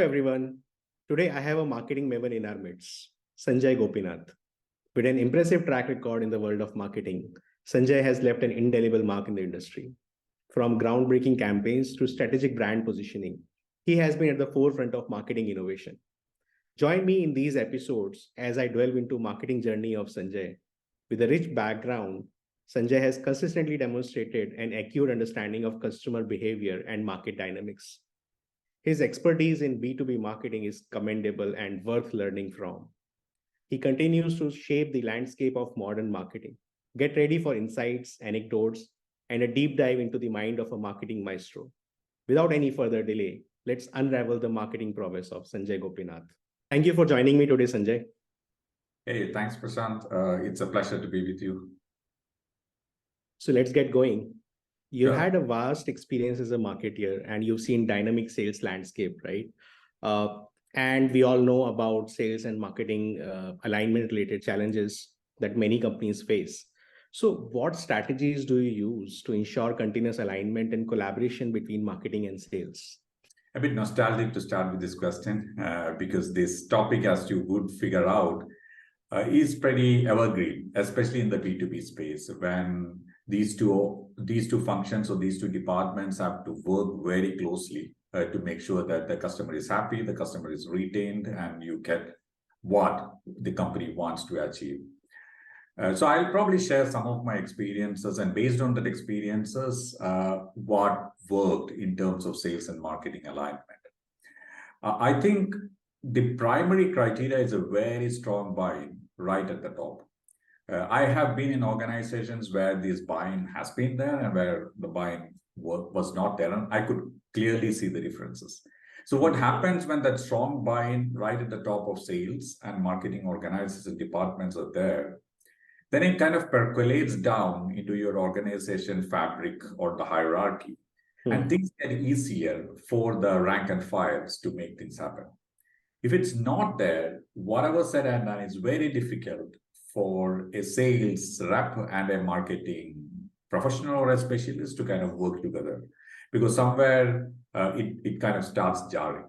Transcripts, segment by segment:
everyone. Today I have a marketing maven in our midst, Sanjay Gopinath. With an impressive track record in the world of marketing, Sanjay has left an indelible mark in the industry. From groundbreaking campaigns to strategic brand positioning, he has been at the forefront of marketing innovation. Join me in these episodes as I delve into marketing journey of Sanjay. With a rich background, Sanjay has consistently demonstrated an acute understanding of customer behavior and market dynamics. His expertise in B2B marketing is commendable and worth learning from. He continues to shape the landscape of modern marketing. Get ready for insights, anecdotes, and a deep dive into the mind of a marketing maestro. Without any further delay, let's unravel the marketing prowess of Sanjay Gopinath. Thank you for joining me today, Sanjay. Hey, thanks, Prasant. It's a pleasure to be with you. So let's get going. You Sure. had a vast experience as a marketer and you've seen dynamic sales landscape, right? And we all know about sales and marketing alignment related challenges that many companies face. So what strategies do you use to ensure continuous alignment and collaboration between marketing and sales? A bit nostalgic to start with this question because this topic, as you would figure out, is pretty evergreen, especially in the B2B space when these two functions or these two departments have to work very closely to make sure that the customer is happy, the customer is retained, and you get what the company wants to achieve. So I'll probably share some of my experiences, and based on that experiences, what worked in terms of sales and marketing alignment. I think the primary criteria is a very strong buy-in right at the top. I have been in organizations where this buy-in has been there and where the buy-in was not there, and I could clearly see the differences. So what happens when that strong buy-in right at the top of sales and marketing organizations and departments are there, then it kind of percolates down into your organization fabric or the hierarchy. And things get easier for the rank and files to make things happen. If it's not there, whatever said and done is very difficult for a sales rep and a marketing professional or a specialist to kind of work together, because somewhere it kind of starts jarring.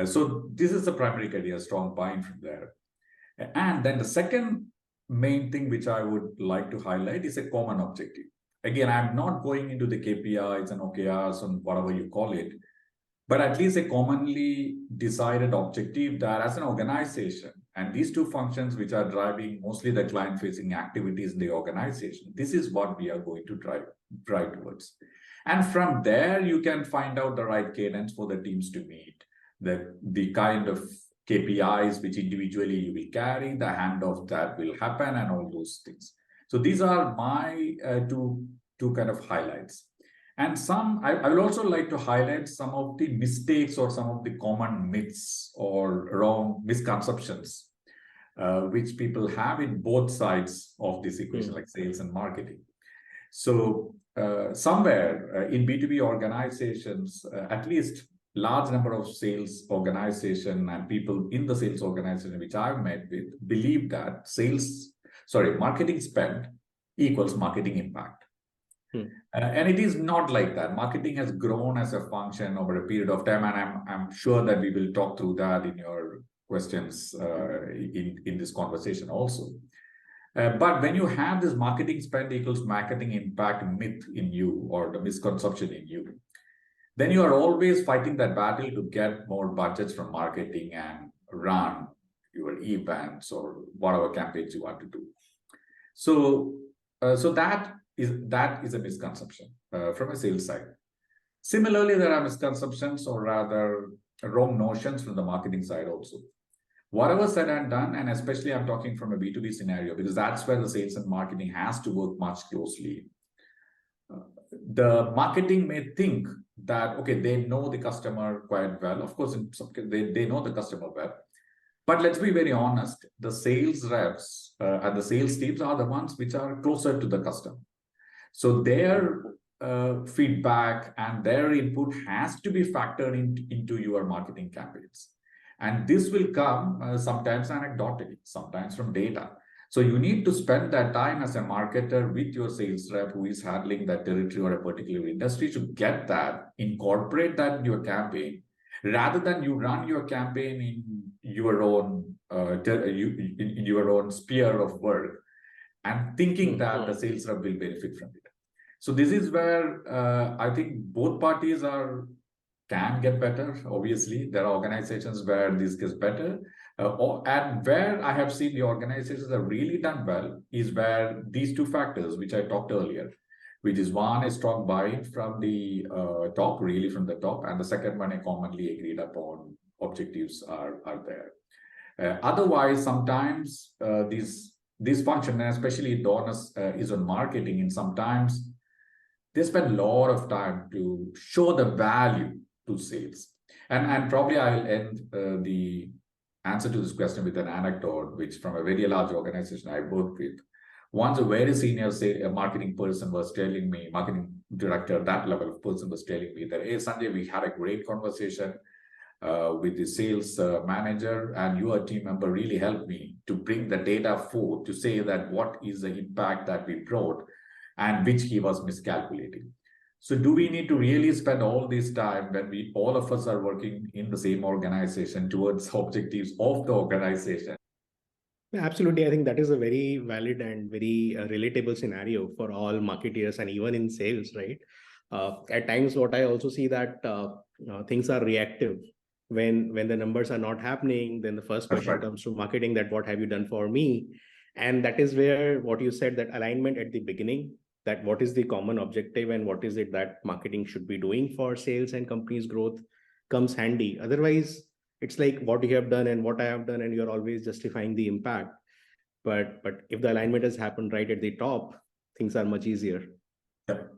So this is the primary criteria, strong buy-in from there. And then the second main thing which I would like to highlight is a common objective. Again, I'm not going into the KPIs and OKRs and whatever you call it, but at least a commonly decided objective that as an organization, and these two functions which are driving mostly the client-facing activities in the organization, this is what we are going to drive towards. And from there, you can find out the right cadence for the teams to meet, the kind of KPIs which individually you will carry, the handoff that will happen, and all those things. So these are my two kind of highlights. And I would also like to highlight some of the mistakes or some of the common myths or wrong misconceptions which people have in both sides of this equation, like sales and marketing. So somewhere in B2B organizations, at least large number of sales organization and people in the sales organization which I've met with believe that marketing spend equals marketing impact. And it is not like that. Marketing has grown as a function over a period of time, and I'm sure that we will talk through that in your questions in this conversation also. But when you have this marketing spend equals marketing impact myth in you, or the misconception in you, then you are always fighting that battle to get more budgets from marketing and run your events or whatever campaigns you want to do. So that is a misconception from a sales side. Similarly, there are misconceptions or rather wrong notions from the marketing side also. Whatever said and done, and especially I'm talking from a B2B scenario, because that's where the sales and marketing has to work much closely. The marketing may think that, okay, they know the customer quite well. Of course, in some cases, they know the customer well. But let's be very honest, the sales reps and the sales teams are the ones which are closer to the customer. So their feedback and their input has to be factored into your marketing campaigns. And this will come sometimes anecdotally, sometimes from data. So you need to spend that time as a marketer with your sales rep who is handling that territory or a particular industry to get that, incorporate that in your campaign, rather than you run your campaign in your own in your own sphere of work and thinking that the sales rep will benefit from it. So this is where I think both parties can get better. Obviously, there are organizations where this gets better. And where I have seen the organizations that really done well is where these two factors, which I talked earlier, which is one, a strong buy-in from the top, really from the top, and the second one, a commonly agreed upon objectives are there. Otherwise, sometimes this function, and especially the onus is on marketing, and sometimes they spend a lot of time to show the value to sales. And probably I'll end the answer to this question with an anecdote, which from a very large organization I worked with. Once a very senior marketing person was telling me, marketing director, that level of person was telling me that, hey, Sanjay, we had a great conversation with the sales manager, and your team member really helped me to bring the data forth to say that what is the impact that we brought and which he was miscalculating. So do we need to really spend all this time when all of us are working in the same organization towards objectives of the organization? Yeah, absolutely. I think that is a very valid and very relatable scenario for all marketeers and even in sales, right? At times, what I also see that things are reactive. When the numbers are not happening, then the first That's question right. comes to marketing, that what have you done for me? And that is where what you said, that alignment at the beginning, that what is the common objective and what is it that marketing should be doing for sales and companies' growth comes handy. Otherwise, it's like what you have done and what I have done, and you're always justifying the impact. But if the alignment has happened right at the top, things are much easier. Yep.